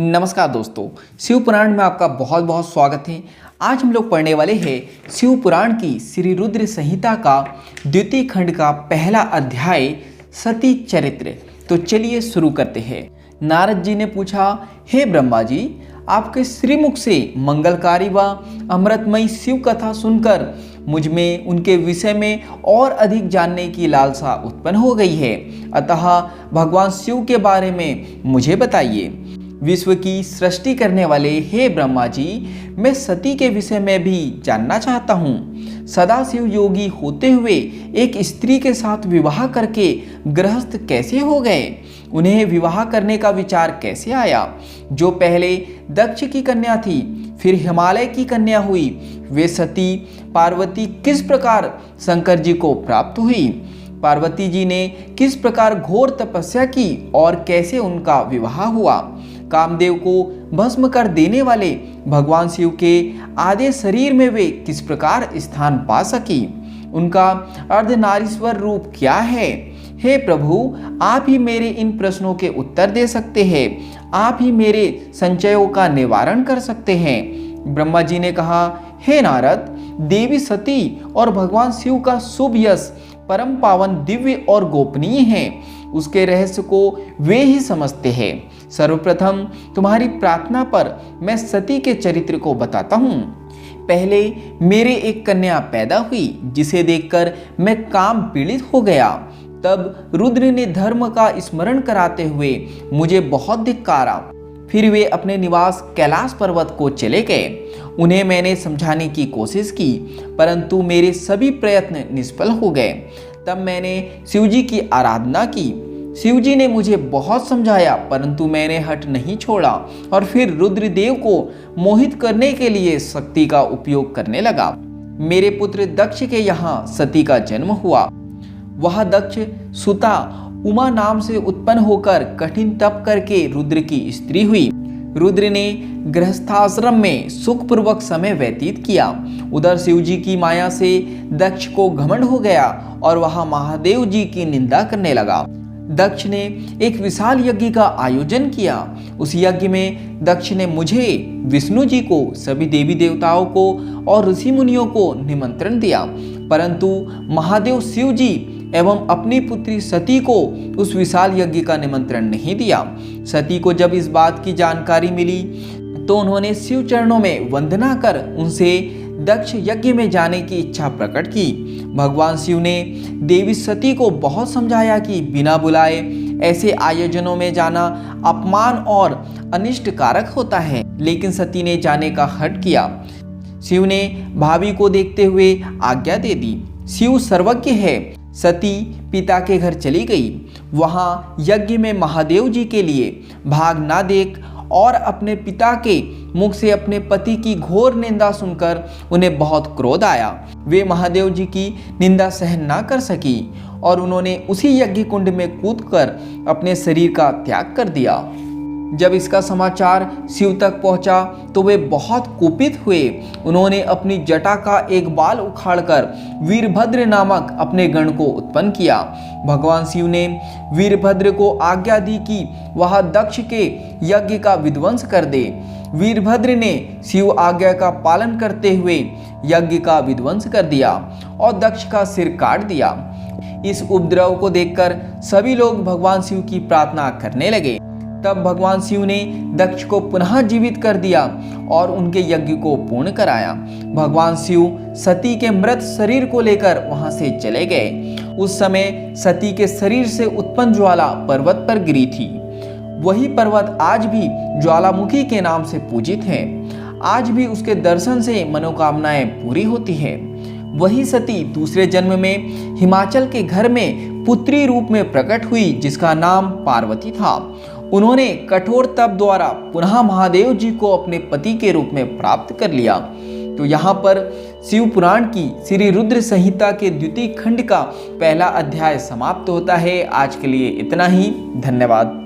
नमस्कार दोस्तों, शिव पुराण में आपका बहुत बहुत स्वागत है। आज हम लोग पढ़ने वाले हैं शिव पुराण की श्री रुद्र संहिता का द्वितीय खंड का पहला अध्याय सती चरित्र। तो चलिए शुरू करते हैं। नारद जी ने पूछा, हे ब्रह्मा जी, आपके श्रीमुख से मंगलकारी व अमृतमयी शिव कथा सुनकर मुझ में उनके विषय में और अधिक जानने की लालसा उत्पन्न हो गई है। अतः भगवान शिव के बारे में मुझे बताइए। विश्व की सृष्टि करने वाले हे ब्रह्मा जी, मैं सती के विषय में भी जानना चाहता हूँ। सदाशिव योगी होते हुए एक स्त्री के साथ विवाह करके गृहस्थ कैसे हो गए? उन्हें विवाह करने का विचार कैसे आया? जो पहले दक्ष की कन्या थी, फिर हिमालय की कन्या हुई, वे सती पार्वती किस प्रकार शंकर जी को प्राप्त हुई? पार्वती जी ने किस प्रकार घोर तपस्या की और कैसे उनका विवाह हुआ? कामदेव को भस्म कर देने वाले भगवान शिव के आधे शरीर में वे किस प्रकार स्थान पा सकी? उनका अर्धनारीश्वर रूप क्या है? हे प्रभु, आप ही मेरे इन प्रश्नों के उत्तर दे सकते हैं। आप ही मेरे संशयों का निवारण कर सकते हैं। ब्रह्मा जी ने कहा, हे नारद, देवी सती और भगवान शिव का शुभ यश परम पावन, दिव्य और गोपनीय है। उसके रहस्य को वे ही समझते हैं। सर्वप्रथम तुम्हारी प्रार्थना पर मैं सती के चरित्र को बताता हूँ। पहले मेरे एक कन्या पैदा हुई, जिसे देखकर मैं काम पीड़ित हो गया। तब रुद्र ने धर्म का स्मरण कराते हुए मुझे बहुत धिक्कारा। फिर वे अपने निवास कैलाश पर्वत को चले गए। उन्हें मैंने समझाने की कोशिश की, परंतु मेरे सभी प्रयत्न निष्फल हो गए। तब मैंने शिवजी की आराधना की। शिवजी ने मुझे बहुत समझाया, परंतु मैंने हट नहीं छोड़ा और फिर रुद्रदेव को मोहित करने के लिए शक्ति का उपयोग करने लगा। मेरे पुत्र दक्ष के यहाँ सती का जन्म हुआ। वह दक्ष सुता उमा नाम से उत्पन्न होकर कठिन तप करके रुद्र की स्त्री हुई। रुद्र ने गृहस्थाश्रम में सुखपूर्वक समय व्यतीत किया। उधर शिवजी की माया से दक्ष को घमंड हो गया और वह महादेव जी की निंदा करने लगा। दक्ष ने एक विशाल यज्ञ का आयोजन किया। उस यज्ञ में दक्ष ने मुझे, विष्णु जी को, सभी देवी देवताओं को और ऋषि मुनियों को निमंत्रण दिया, परंतु महादेव शिव जी एवं अपनी पुत्री सती को उस विशाल यज्ञ का निमंत्रण नहीं दिया। सती को जब इस बात की जानकारी मिली तो उन्होंने शिव चरणों में वंदना कर उनसे दक्ष यज्ञ में जाने की इच्छा प्रकट की। भगवान शिव ने देवी सती को बहुत समझाया कि बिना बुलाए ऐसे आयोजनों में जाना अपमान और अनिष्ट कारक होता है, लेकिन सती ने जाने का हठ किया। शिव ने भाभी को देखते हुए आज्ञा दे दी। शिव सर्वज्ञ है। सती पिता के घर चली गई। वहां यज्ञ में महादेव जी के लिए भाग ना देख और अपने पिता के मुख से अपने पति की घोर निंदा सुनकर उन्हें बहुत क्रोध आया। वे महादेव जी की निंदा सहन ना कर सकी और उन्होंने उसी यज्ञ कुंड में कूदकर अपने शरीर का त्याग कर दिया। जब इसका समाचार शिव तक पहुंचा तो वे बहुत कुपित हुए। उन्होंने अपनी जटा का एक बाल उखाड़कर वीरभद्र नामक अपने गण को उत्पन्न किया। भगवान शिव ने वीरभद्र को आज्ञा दी कि वह दक्ष के यज्ञ का विध्वंस कर दे। वीरभद्र ने शिव आज्ञा का पालन करते हुए यज्ञ का विध्वंस कर दिया और दक्ष का सिर काट दिया। इस उपद्रव को देखकर सभी लोग भगवान शिव की प्रार्थना करने लगे। तब भगवान शिव ने दक्ष को पुनः जीवित कर दिया और उनके यज्ञ को पूर्ण कराया। भगवान शिव सती के मृत शरीर को लेकर वहां से चले गए। उस समय सती के शरीर से उत्पन्न ज्वाला पर्वत पर गिरी थी। वही पर्वत आज भी ज्वालामुखी के नाम से पूजित है। आज भी उसके दर्शन से मनोकामनाएं पूरी होती है। वही सती दूसरे जन्म में हिमाचल के घर में पुत्री रूप में प्रकट हुई, जिसका नाम पार्वती था। उन्होंने कठोर तप द्वारा पुनः महादेव जी को अपने पति के रूप में प्राप्त कर लिया। तो यहाँ पर शिव पुराण की श्री रुद्र संहिता के द्वितीय खंड का पहला अध्याय समाप्त होता है। आज के लिए इतना ही। धन्यवाद।